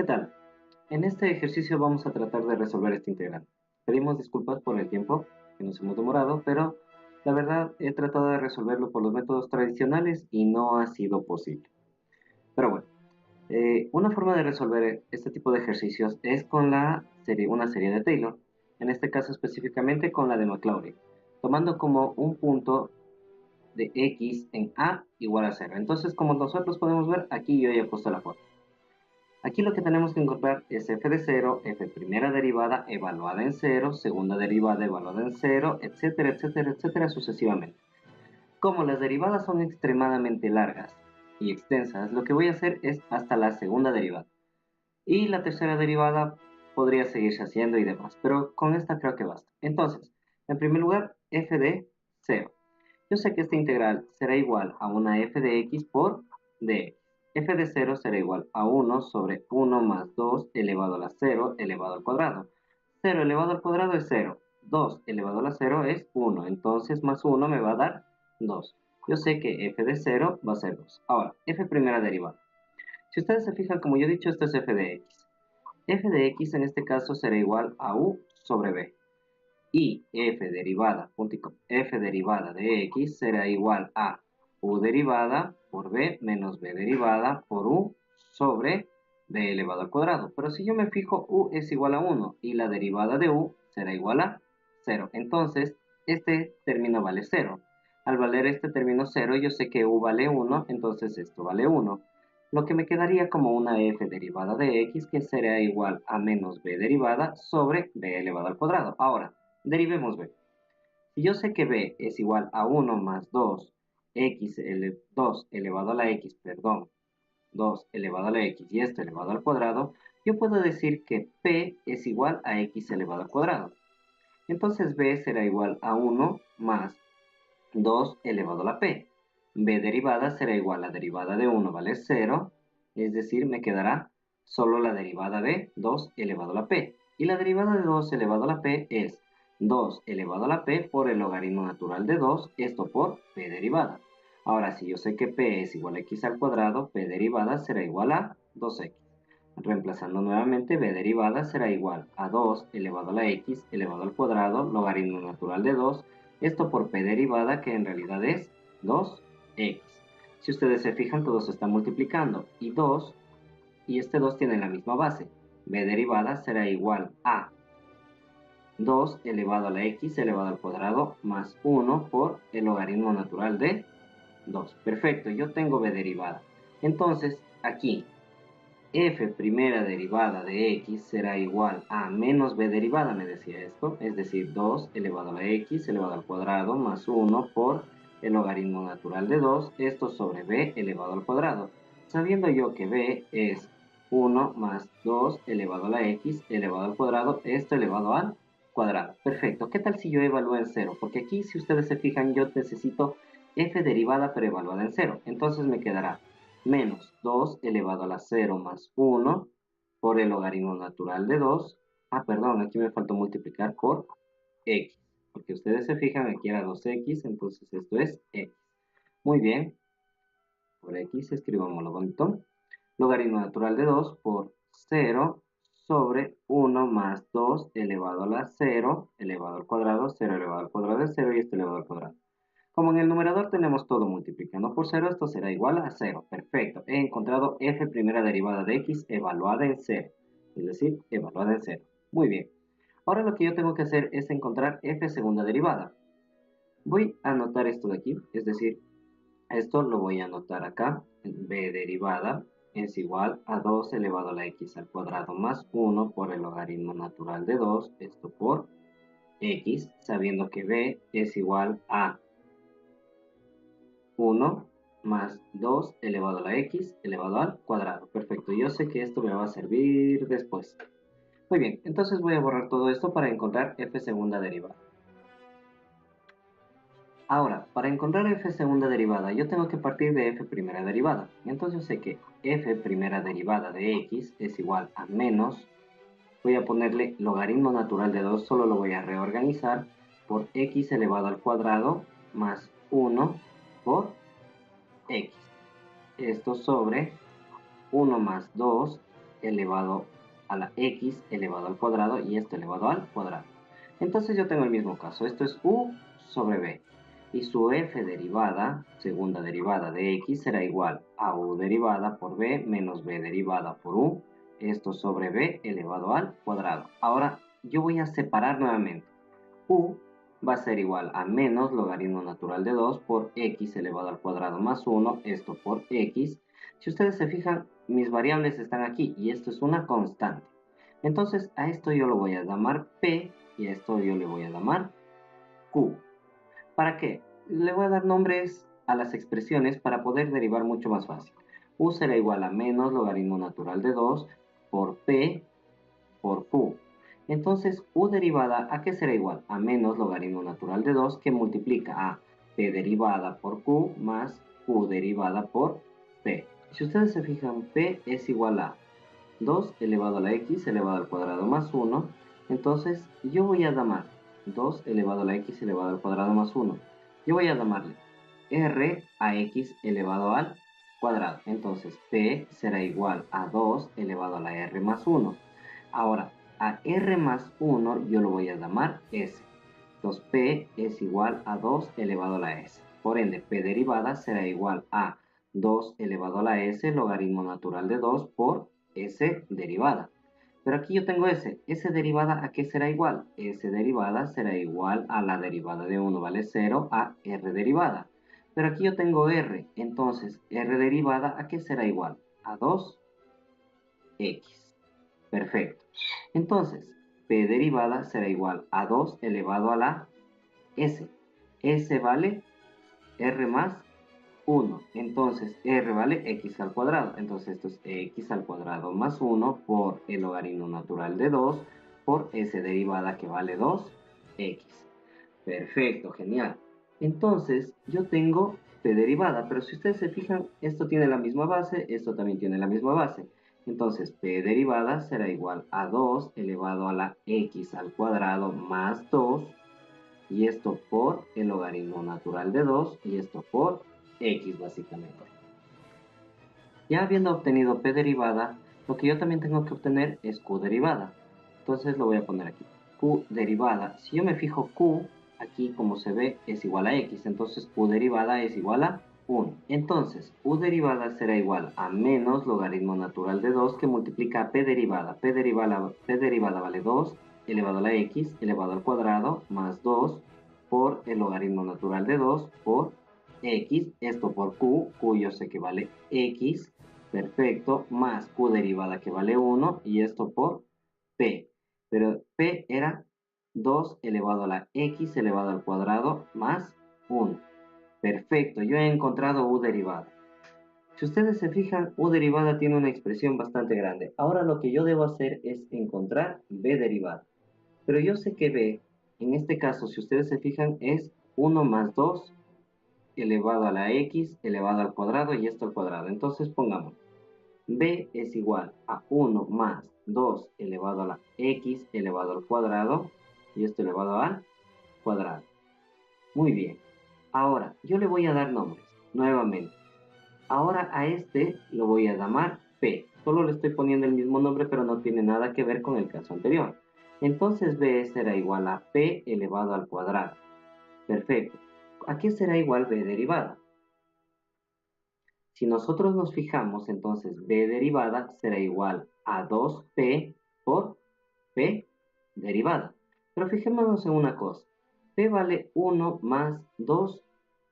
¿Qué tal? En este ejercicio vamos a tratar de resolver esta integral. Pedimos disculpas por el tiempo que nos hemos demorado, pero la verdad he tratado de resolverlo por los métodos tradicionales y no ha sido posible. Pero bueno, una forma de resolver este tipo de ejercicios es con una serie de Taylor, en este caso específicamente con la de Maclaurin, tomando como un punto de x en a igual a 0. Entonces, como nosotros podemos ver, aquí yo ya he puesto la forma. Aquí lo que tenemos que encontrar es f de 0, f primera derivada evaluada en 0, segunda derivada evaluada en 0, etcétera, etcétera, etcétera, sucesivamente. Como las derivadas son extremadamente largas y extensas, lo que voy a hacer es hasta la segunda derivada. Y la tercera derivada podría seguirse haciendo y demás, pero con esta creo que basta. Entonces, en primer lugar, f de 0. Yo sé que esta integral será igual a una f de x por dx. F de 0 será igual a 1 sobre 1 más 2 elevado a la 0 elevado al cuadrado. 0 elevado al cuadrado es 0. 2 elevado a la 0 es 1. Entonces más 1 me va a dar 2. Yo sé que f de 0 va a ser 2. Ahora, f primera derivada. Si ustedes se fijan, como yo he dicho, esto es f de x. F de x en este caso será igual a u sobre b. Y f derivada de x será igual a u derivada por b menos b derivada por u sobre b elevado al cuadrado. Pero si yo me fijo, u es igual a 1 y la derivada de u será igual a 0. Entonces, este término vale 0. Al valer este término 0, yo sé que u vale 1, entonces esto vale 1. Lo que me quedaría como una f derivada de x que será igual a menos b derivada sobre b elevado al cuadrado. Ahora, derivemos b. Si yo sé que b es igual a 1 más 2, 2 elevado a la x, perdón, 2 elevado a la x y esto elevado al cuadrado, yo puedo decir que p es igual a x elevado al cuadrado. Entonces b será igual a 1 más 2 elevado a la p. B derivada será igual a la derivada de 1 vale 0, es decir, me quedará solo la derivada de 2 elevado a la p. Y la derivada de 2 elevado a la p es 2 elevado a la p por el logaritmo natural de 2, esto por p derivada. Ahora, si yo sé que p es igual a x al cuadrado, p derivada será igual a 2x. Reemplazando nuevamente, b derivada será igual a 2 elevado a la x elevado al cuadrado, logaritmo natural de 2, esto por p derivada, que en realidad es 2x. Si ustedes se fijan, todo se está multiplicando, y 2 y este 2 tienen la misma base. B derivada será igual a 2 elevado a la x elevado al cuadrado más 1 por el logaritmo natural de 2. Perfecto, yo tengo b derivada. Entonces, aquí f primera derivada de x será igual a menos b derivada, me decía esto, es decir, 2 elevado a la x elevado al cuadrado más 1 por el logaritmo natural de 2, esto sobre b elevado al cuadrado. Sabiendo yo que b es 1 más 2 elevado a la x elevado al cuadrado, esto elevado al cuadrado. Perfecto, ¿qué tal si yo evalúo en 0? Porque aquí, si ustedes se fijan, yo necesito f derivada pero evaluada en 0. Entonces me quedará menos 2 elevado a la 0 más 1 por el logaritmo natural de 2. Ah, perdón, aquí me faltó multiplicar por x. Porque ustedes se fijan, aquí era 2x, entonces esto es x. Muy bien, por x escribámoslo bonito. Logaritmo natural de 2 por 0 sobre 1 más 2 elevado a la 0 elevado al cuadrado, 0 elevado al cuadrado es 0 y esto elevado al cuadrado. Como en el numerador tenemos todo multiplicando por 0, esto será igual a 0. Perfecto. He encontrado f primera derivada de x evaluada en 0. Es decir, evaluada en 0. Muy bien. Ahora lo que yo tengo que hacer es encontrar f segunda derivada. Voy a anotar esto de aquí, es decir, esto lo voy a anotar acá. B derivada es igual a 2 elevado a la x al cuadrado más 1 por el logaritmo natural de 2, esto por x, sabiendo que b es igual a 1 más 2 elevado a la x elevado al cuadrado. Perfecto, yo sé que esto me va a servir después. Muy bien, entonces voy a borrar todo esto para encontrar f segunda derivada. Ahora, para encontrar f segunda derivada, yo tengo que partir de f primera derivada. Entonces sé que f primera derivada de x es igual a menos, voy a ponerle logaritmo natural de 2, solo lo voy a reorganizar, por x elevado al cuadrado más 1 por x. Esto sobre 1 más 2 elevado a la x elevado al cuadrado y esto elevado al cuadrado. Entonces yo tengo el mismo caso, esto es u sobre b y su f derivada, segunda derivada de x será igual a u derivada por b menos b derivada por u, esto sobre b elevado al cuadrado. Ahora yo voy a separar nuevamente. U va a ser igual a menos logaritmo natural de 2 por x elevado al cuadrado más 1, esto por x. Si ustedes se fijan, mis variables están aquí y esto es una constante. Entonces a esto yo lo voy a llamar P y a esto yo le voy a llamar Q. ¿Para qué? Le voy a dar nombres a las expresiones para poder derivar mucho más fácil. U será igual a menos logaritmo natural de 2 por P por Q. Entonces, U derivada, ¿a qué será igual? A menos logaritmo natural de 2 que multiplica a P derivada por Q más Q derivada por P. Si ustedes se fijan, P es igual a 2 elevado a la X elevado al cuadrado más 1. Entonces, yo voy a llamar 2 elevado a la X elevado al cuadrado más 1. Yo voy a llamarle R a X elevado al cuadrado. Entonces, P será igual a 2 elevado a la R más 1. Ahora, a R más 1 yo lo voy a llamar S. Entonces, P es igual a 2 elevado a la S. Por ende, P derivada será igual a 2 elevado a la S logaritmo natural de 2 por S derivada. Pero aquí yo tengo S. S derivada, ¿a qué será igual? S derivada será igual a la derivada de 1 vale 0 a R derivada. Pero aquí yo tengo R. Entonces, R derivada, ¿a qué será igual? A 2x. Perfecto. Entonces, P derivada será igual a 2 elevado a la S. S vale R más 1. Entonces, R vale X al cuadrado. Entonces, esto es X al cuadrado más 1 por el logaritmo natural de 2 por S derivada que vale 2x. Perfecto, genial. Entonces, yo tengo P derivada, pero si ustedes se fijan, esto tiene la misma base, esto también tiene la misma base. Entonces, P derivada será igual a 2 elevado a la X al cuadrado más 2, y esto por el logaritmo natural de 2, y esto por X básicamente. Ya habiendo obtenido P derivada, lo que yo también tengo que obtener es Q derivada. Entonces lo voy a poner aquí. Q derivada. Si yo me fijo Q, aquí como se ve es igual a X. Entonces Q derivada es igual a 1. Entonces U derivada será igual a menos logaritmo natural de 2 que multiplica a P derivada. P derivada vale 2 elevado a la X elevado al cuadrado más 2 por el logaritmo natural de 2 por X. Esto por Q yo sé que vale X. Perfecto, más Q derivada que vale 1 y esto por P. Pero P era 2 elevado a la X elevado al cuadrado más 1. Perfecto, yo he encontrado U derivada. Si ustedes se fijan, U derivada tiene una expresión bastante grande. Ahora lo que yo debo hacer es encontrar B derivada. Pero yo sé que B, en este caso, si ustedes se fijan, es 1 más 2 elevado a la X elevado al cuadrado y esto al cuadrado. Entonces pongamos B es igual a 1 más 2 elevado a la X elevado al cuadrado y esto elevado al cuadrado. Muy bien. Ahora, yo le voy a dar nombres nuevamente. Ahora a este lo voy a llamar P. Solo le estoy poniendo el mismo nombre, pero no tiene nada que ver con el caso anterior. Entonces B será igual a P elevado al cuadrado. Perfecto. ¿A qué será igual B derivada? Si nosotros nos fijamos, entonces B derivada será igual a 2P por P derivada. Pero fijémonos en una cosa. P vale 1 más 2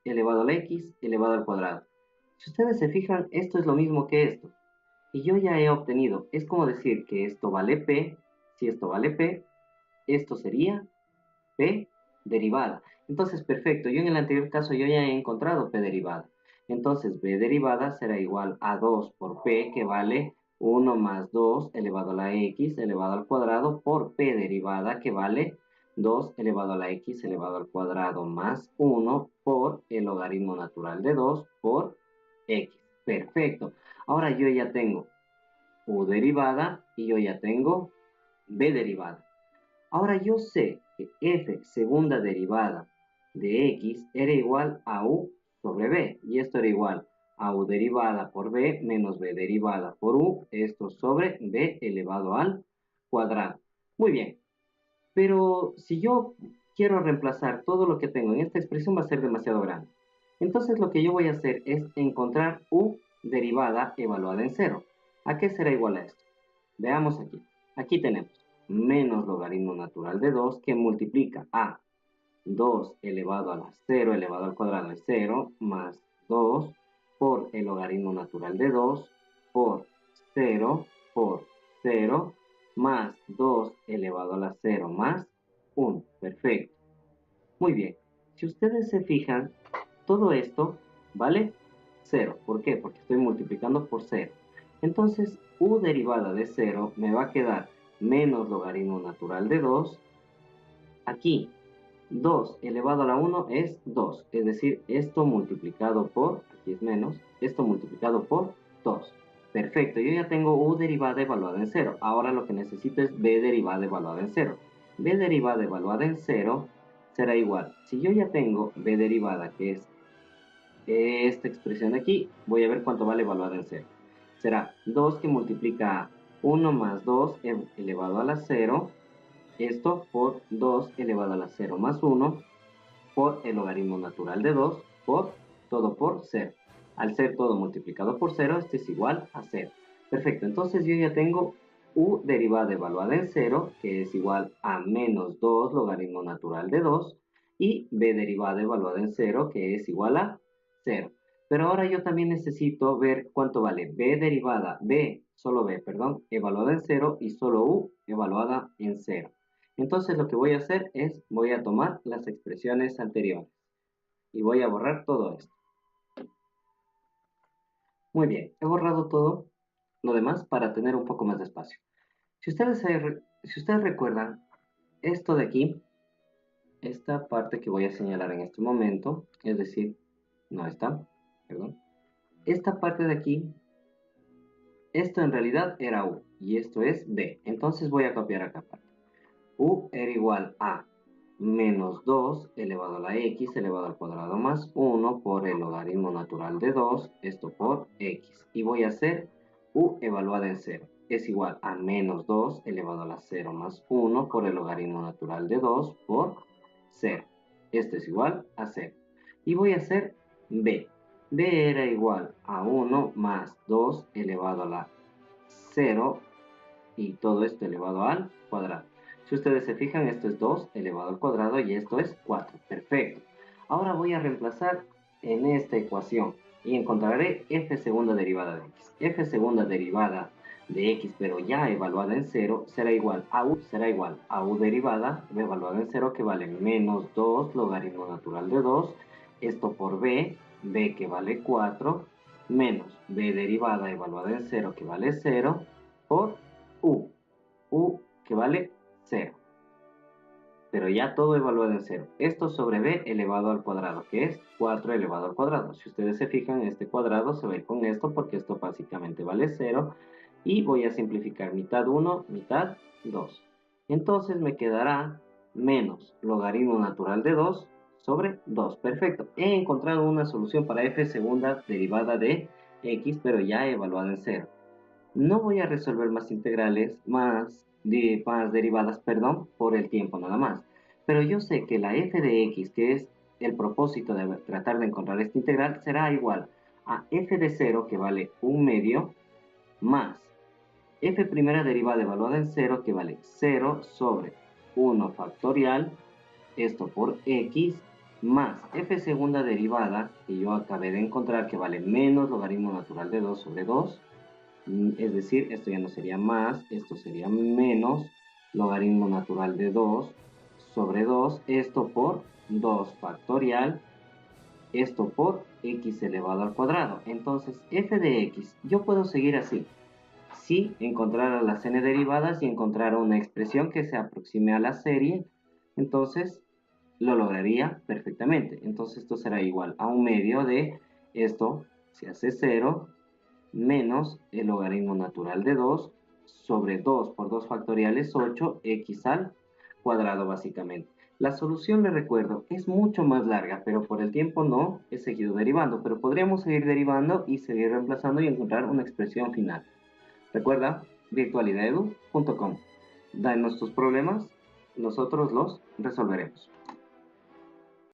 elevado a la X elevado al cuadrado. Si ustedes se fijan, esto es lo mismo que esto. Y yo ya he obtenido, es como decir que esto vale P, si esto vale P, esto sería P derivada. Entonces, perfecto, yo en el anterior caso yo ya he encontrado P derivada. Entonces, B derivada será igual a 2 por P, que vale 1 más 2 elevado a la X elevado al cuadrado, por P derivada, que vale 2 elevado a la X elevado al cuadrado más 1 por el logaritmo natural de 2 por X. Perfecto. Ahora yo ya tengo U derivada y yo ya tengo B derivada. Ahora yo sé que f segunda derivada de x era igual a u sobre b, y esto era igual a u derivada por b menos b derivada por u, esto sobre b elevado al cuadrado. Muy bien, pero si yo quiero reemplazar todo lo que tengo en esta expresión va a ser demasiado grande. Entonces lo que yo voy a hacer es encontrar u derivada evaluada en cero. ¿A qué será igual a esto? Veamos aquí. Aquí tenemos menos logaritmo natural de 2 que multiplica a 2 elevado a la 0 elevado al cuadrado es 0 más 2 por el logaritmo natural de 2 por 0 por 0 más 2 elevado a la 0 más 1. Perfecto. Muy bien. Si ustedes se fijan, todo esto vale 0. ¿Por qué? Porque estoy multiplicando por 0. Entonces, u derivada de 0 me va a quedar menos logaritmo natural de 2. Aquí, 2 elevado a la 1 es 2. Es decir, esto multiplicado por, aquí es menos, esto multiplicado por 2. Perfecto, yo ya tengo u derivada evaluada en 0. Ahora lo que necesito es b derivada evaluada en 0. b derivada evaluada en 0 será igual. Si yo ya tengo b derivada, que es esta expresión de aquí, voy a ver cuánto vale evaluada en 0. Será 2 que multiplica 1 más 2 elevado a la 0, esto por 2 elevado a la 0 más 1, por el logaritmo natural de 2, por todo por 0. Al ser todo multiplicado por 0, esto es igual a 0. Perfecto, entonces yo ya tengo u derivada evaluada en 0, que es igual a menos 2 logaritmo natural de 2, y b derivada evaluada en 0, que es igual a 0. Pero ahora yo también necesito ver cuánto vale b derivada, solo b, perdón, evaluada en 0 y solo u evaluada en 0. Entonces lo que voy a hacer es, voy a tomar las expresiones anteriores y voy a borrar todo esto. Muy bien, he borrado todo lo demás para tener un poco más de espacio. Si ustedes recuerdan, esto de aquí, esta parte que voy a señalar en este momento, es decir, no está, perdón. Esta parte de aquí, esto en realidad era u y esto es b. Entonces voy a copiar acá parte. U era igual a menos 2 elevado a la x elevado al cuadrado más 1 por el logaritmo natural de 2, esto por x. Y voy a hacer u evaluada en 0. Es igual a menos 2 elevado a la 0 más 1 por el logaritmo natural de 2 por 0. Esto es igual a 0. Y voy a hacer b. b era igual a 1 más 2 elevado a la 0 y todo esto elevado al cuadrado. Si ustedes se fijan, esto es 2 elevado al cuadrado y esto es 4. Perfecto. Ahora voy a reemplazar en esta ecuación y encontraré f segunda derivada de x. f segunda derivada de x, pero ya evaluada en 0, será igual a u derivada evaluada en 0, que vale menos 2 logaritmo natural de 2, esto por b que vale 4, menos b derivada evaluada en 0, que vale 0, por u que vale 0. Pero ya todo evaluado en 0. Esto sobre b elevado al cuadrado, que es 4 elevado al cuadrado. Si ustedes se fijan, este cuadrado se va a ir con esto porque esto básicamente vale 0. Y voy a simplificar mitad 1, mitad 2. Entonces me quedará menos logaritmo natural de 2 sobre 2. Perfecto. He encontrado una solución para f segunda derivada de x, pero ya evaluada en 0. No voy a resolver más integrales, más derivadas, perdón, por el tiempo nada más. Pero yo sé que la f de x, que es el propósito de tratar de encontrar esta integral, será igual a f de 0, que vale 1 medio, más f primera derivada evaluada en 0, que vale 0 sobre 1 factorial, esto por x, más f segunda derivada, que yo acabé de encontrar, que vale menos logaritmo natural de 2 sobre 2, es decir, esto ya no sería más, esto sería menos logaritmo natural de 2 sobre 2, esto por 2 factorial, esto por x elevado al cuadrado. Entonces, f de x, yo puedo seguir así. Si encontrara las n derivadas y encontrara una expresión que se aproxime a la serie, entonces lo lograría perfectamente. Entonces esto será igual a un medio de esto, se hace 0, menos el logaritmo natural de 2 sobre 2 por 2 factoriales 8, x al cuadrado básicamente. La solución, le recuerdo, es mucho más larga, pero por el tiempo no he seguido derivando, pero podríamos seguir derivando y seguir reemplazando y encontrar una expresión final. Recuerda, virtualidadedu.com. Danos tus problemas, nosotros los resolveremos.